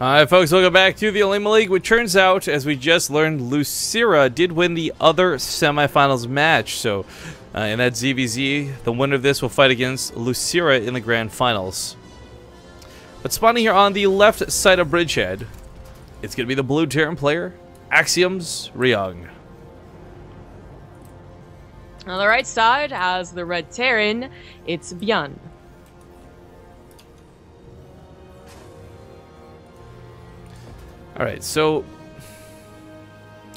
Alright folks, welcome back to the Olima League, which turns out, as we just learned, Lucira did win the other semifinals match. So, in that ZVZ, the winner of this will fight against Lucira in the grand finals. But spawning here on the left side of Bridgehead, it's going to be the blue Terran player, Axiom's Ryung. On the right side, as the red Terran, it's Byun. Alright, so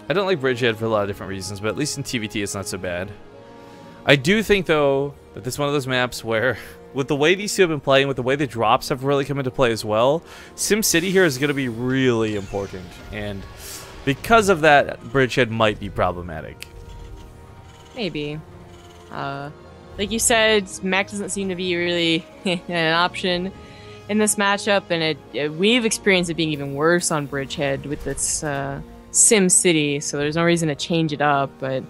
I don't like Bridgehead for a lot of different reasons, but at least in TvT it's not so bad. I do think, though, that this is one of those maps where, with the way these two have been playing, with the way the drops have really come into play as well, SimCity here is going to be really important. And because of that, Bridgehead might be problematic. Maybe. Like you said, Mac doesn't seem to be really an option in this matchup, and we've experienced it being even worse on Bridgehead with this SimCity, so there's no reason to change it up, but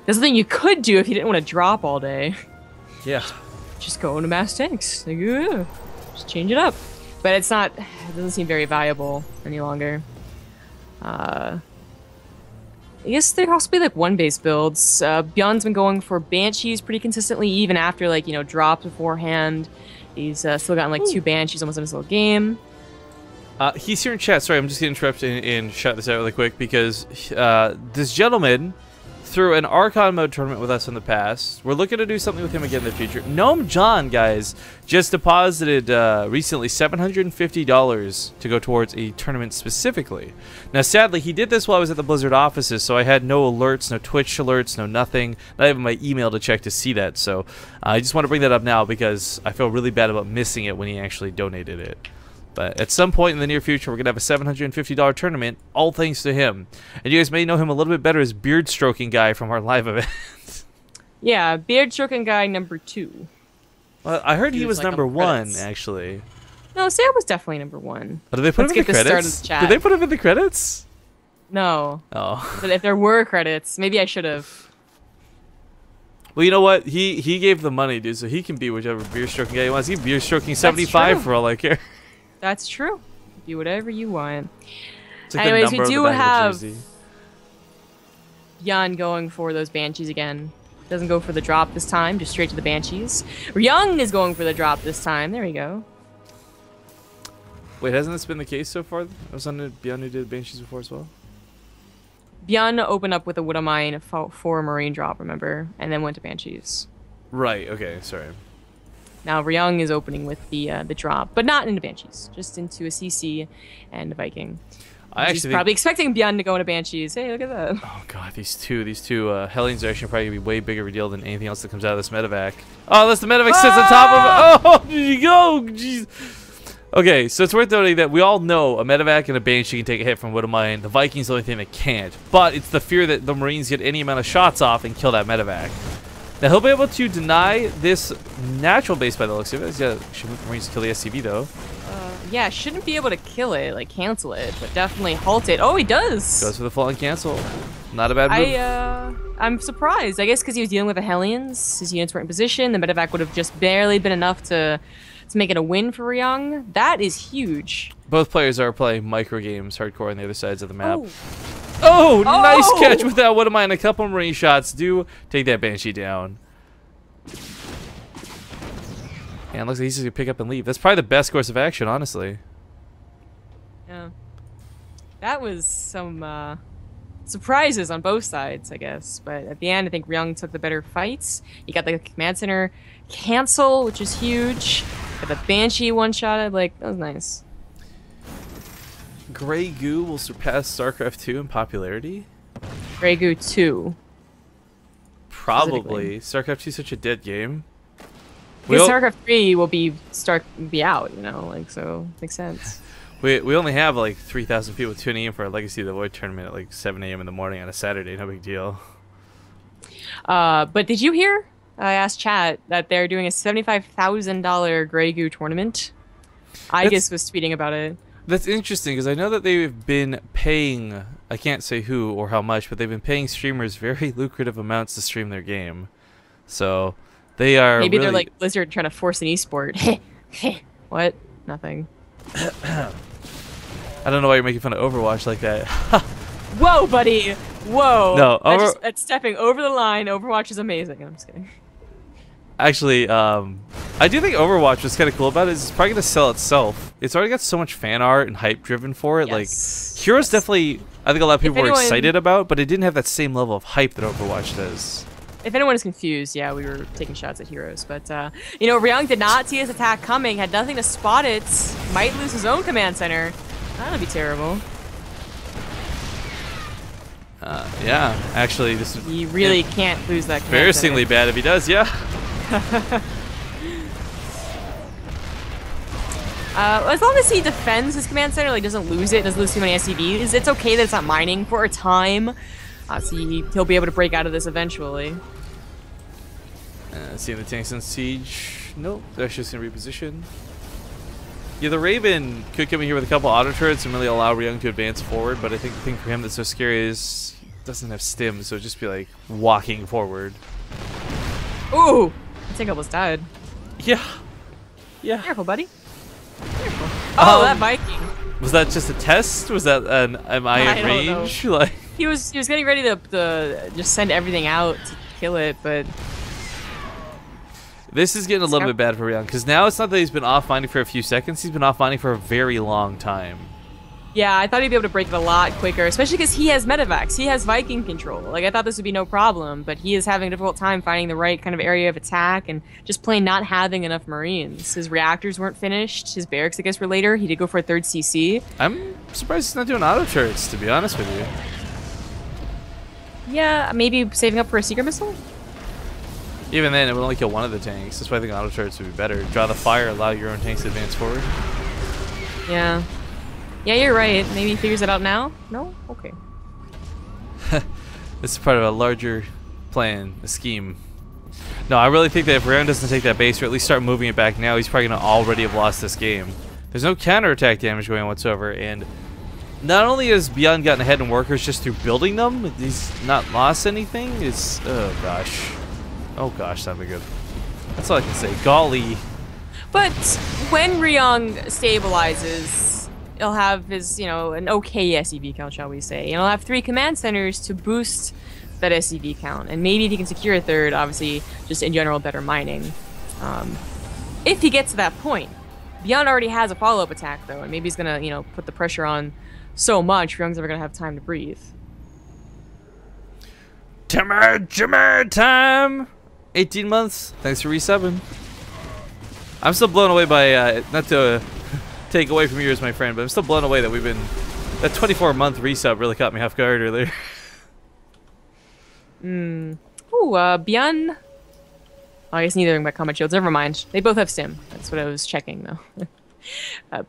there's something you could do if you didn't want to drop all day. Yeah. Just go into mass tanks. Like, yeah, just change it up. But it doesn't seem very viable any longer. I guess there also be like one-base builds. Byun's been going for Banshees pretty consistently, even after, like, you know, drops beforehand. He's still gotten like 2 Banshees almost in his little game. He's here in chat. Sorry, I'm just going to interrupt and shout this out really quick because this gentleman threw an Archon mode tournament with us in the past. We're looking to do something with him again in the future. Gnome John, guys, just deposited recently $750 to go towards a tournament specifically. Now, sadly, he did this while I was at the Blizzard offices, so I had no alerts, no Twitch alerts, no nothing, not even my email to check to see that. So I just want to bring that up now because I feel really bad about missing it when he actually donated it. But at some point in the near future, we're going to have a $750 tournament, all thanks to him. And you guys may know him a little bit better as Beard Stroking Guy from our live event. Yeah, Beard Stroking Guy number 2. Well, I heard he was like number 1, credits. actually. No, Sam was definitely number 1. Oh, did they put him in the credits? Did they put him in the credits? No. Oh. But if there were credits, maybe I should have. Well, you know what? He gave the money, dude, so he can be whichever Beard Stroking Guy he wants. He's Beard Stroking 75 for all I care. That's true. Do whatever you want. It's a good Anyways, number we on do the back of the have jersey. Byun going for those Banshees again. Doesn't go for the drop this time, just straight to the Banshees. Ryung is going for the drop this time. There we go. Wait, hasn't this been the case so far? Was on Byun who did Banshees before as well? Byun opened up with a Wood Mine for Marine drop, remember? And then went to Banshees. Right, okay, sorry. Now Ryung is opening with the drop, but not into Banshees, just into a CC and a Viking. He's probably expecting Byun to go into Banshees. Hey, look at that. Oh god, these two Hellions are actually probably gonna be way bigger of a deal than anything else that comes out of this medevac. Oh, unless the medevac sits on top of. Oh, did you go? Jeez. Okay, so it's worth noting that we all know a medevac and a Banshee can take a hit from Wood Mine. The Viking's the only thing that can't, but it's the fear that the Marines get any amount of shots off and kill that medevac. Now he'll be able to deny this natural base by the looks of it. He's got Marines to kill the SCV though. Yeah, shouldn't be able to kill it, like cancel it, but definitely halt it. Oh, he does. Goes for the full on cancel. Not a bad move. I'm surprised. I guess because he was dealing with the Hellions, his units were in position. The medevac would have just barely been enough to make it a win for Ryung. That is huge. Both players are playing micro games hardcore on the other sides of the map. Oh, nice catch with that Wood Mine. A couple Marine shots do take that Banshee down. And it looks like he's just going to pick up and leave. That's probably the best course of action, honestly. Yeah. That was some surprises on both sides, I guess. But at the end, I think Ryung took the better fights. He got the command center cancel, which is huge. Got the Banshee one-shotted. Like, that was nice. Grey Goo will surpass Starcraft 2 in popularity? Grey Goo 2. Probably. Starcraft 2 is such a dead game. Because StarCraft 3 will be out, you know, like, so makes sense. We only have like 3,000 people tuning in for our Legacy of the Void tournament at like 7 a.m. in the morning on a Saturday. No big deal. But did you hear? I asked chat that they're doing a $75,000 Grey Goo tournament. Aegis was tweeting about it. That's interesting because I know that they've been paying, I can't say who or how much, but they've been paying streamers very lucrative amounts to stream their game. So they are maybe really... they're like Blizzard trying to force an esport. What? Nothing. I don't know why you're making fun of Overwatch like that. Whoa, buddy! Whoa! No, that's stepping over the line. Overwatch is amazing. I'm just kidding. Actually, I do think Overwatch what's kind of cool about it is it's probably going to sell itself. It's already got so much fan art and hype driven for it. Yes. Like, Heroes definitely, I think a lot of people were anyone, excited about, but it didn't have that same level of hype that Overwatch does. If anyone is confused, yeah, we were taking shots at Heroes. But, you know, Ryung did not see this attack coming, had nothing to spot it, might lose his own command center. That'd be terrible. Yeah, actually, this is... He really can't lose that command embarrassingly bad if he does, yeah. As long as he defends his command center, like doesn't lose it, doesn't lose too many SCVs, it's okay that it's not mining for a time. So he'll be able to break out of this eventually. Seeing the tanks in siege. Nope, that's just gonna reposition. Yeah, the Raven could come in here with a couple auto turrets and really allow Ryung to advance forward, but I think the thing for him that's so scary is he doesn't have stim, so it'd just be like walking forward. Ooh! I think I almost died. Yeah. Yeah. Careful, buddy. Careful. Oh, that Viking. Was that just a test? Was that an am I at range? Like he was getting ready to just send everything out to kill it, but this is getting a little bit bad for Ryung because now it's not that he's been off mining for a few seconds; he's been off mining for a very long time. Yeah, I thought he'd be able to break it a lot quicker, especially because he has medevacs. He has Viking control. Like, I thought this would be no problem, but he is having a difficult time finding the right kind of area of attack and just plain not having enough Marines. His reactors weren't finished. His barracks, I guess, were later. He did go for a third CC. I'm surprised he's not doing auto turrets, to be honest with you. Yeah, maybe saving up for a Seeker missile? Even then, it would only kill one of the tanks. That's why I think auto turrets would be better. Draw the fire, allow your own tanks to advance forward. Yeah. Yeah, you're right. Maybe he figures it out now? No? Okay. This is part of a larger plan, a scheme. No, I really think that if Ryung doesn't take that base or at least start moving it back now, he's probably going to already have lost this game. There's no counterattack damage going on whatsoever, and not only has Byun gotten ahead in workers just through building them, he's not lost anything. It's... oh, gosh. Oh, gosh, that'd be good. That's all I can say. Golly. But when Ryung stabilizes... he'll have his, you know, an okay SCV count, shall we say. And he'll have 3 command centers to boost that SCV count. And maybe if he can secure a third, obviously, just in general, better mining. If he gets to that point. Byun already has a follow-up attack, though, and maybe he's gonna, you know, put the pressure on so much, Ryung's never gonna have time to breathe. Time! 18 months. Thanks for resubbing. I'm still blown away by, not to... take away from yours, my friend, but I'm still blown away that we've been... that 24-month resub really caught me off guard earlier. Ooh, Byun... Oh, I guess neither of them got combat shields. Never mind. They both have stim. That's what I was checking, though.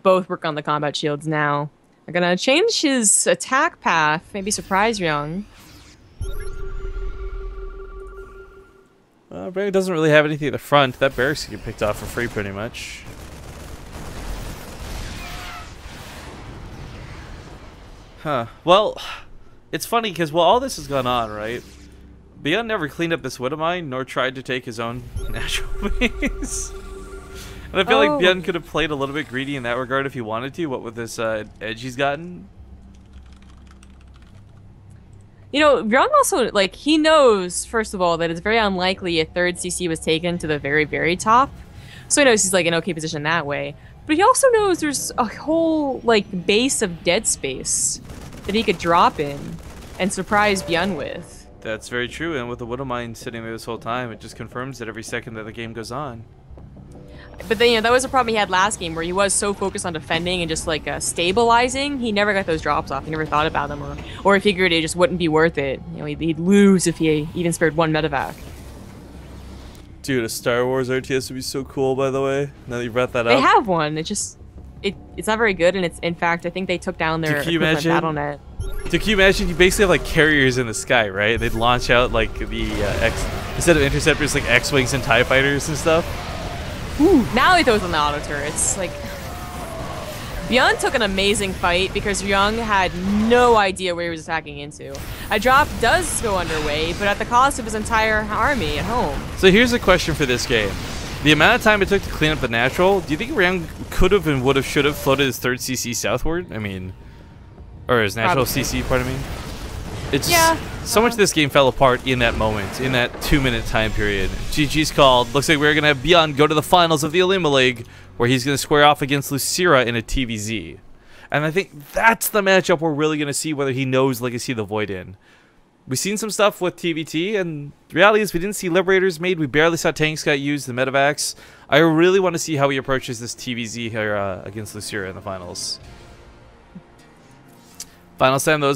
Both work on the combat shields now. I'm gonna change his attack path. Maybe surprise Ryung. Ryung doesn't really have anything at the front. That barracks can get picked off for free, pretty much. Huh. Well, it's funny because while all this has gone on, right? Byun never cleaned up this wood of mine, nor tried to take his own natural base. And I feel like Byun could have played a little bit greedy in that regard if he wanted to, what with this edge he's gotten. You know, Ryung also, like, he knows, first of all, that it's very unlikely a third CC was taken to the very, very top. So he knows he's, like, in okay position that way. But he also knows there's a whole, like, base of dead space that he could drop in and surprise Byun with. That's very true, and with the Widow Mine sitting there this whole time, it just confirms it every second that the game goes on. But then, you know, that was a problem he had last game, where he was so focused on defending and just, like, stabilizing, he never got those drops off. He never thought about them, or he figured it just wouldn't be worth it. You know, he'd lose if he even spared one medevac. Dude, a Star Wars RTS would be so cool, by the way, now that you brought that up. They have one, it's not very good, and it's, in fact, I think they took down their equivalent BattleNet. Dude, can you imagine? You basically have like carriers in the sky, right? They'd launch out like the instead of interceptors, like X-wings and TIE fighters and stuff. Ooh, now he throws on the auto turrets. Like, Byun took an amazing fight because Ryung had no idea where he was attacking into. A drop does go underway, but at the cost of his entire army at home. So here's a question for this game. The amount of time it took to clean up the natural, do you think Ryung could have and would have should have floated his third CC southward? I mean, Or his natural Probably. CC, pardon me. It's Yeah. so much of this game fell apart in that moment, in that 2-minute time period. GG's called. Looks like we're going to have Byun go to the finals of the Alima League, where he's going to square off against Lucira in a TvZ. And I think that's the matchup we're really going to see whether he knows Legacy of the Void in. We've seen some stuff with TvT, and the reality is we didn't see Liberators made. We barely saw tanks got used, the Medivacs. I really want to see how he approaches this TvZ here against Lucira in the finals. Finals time, those.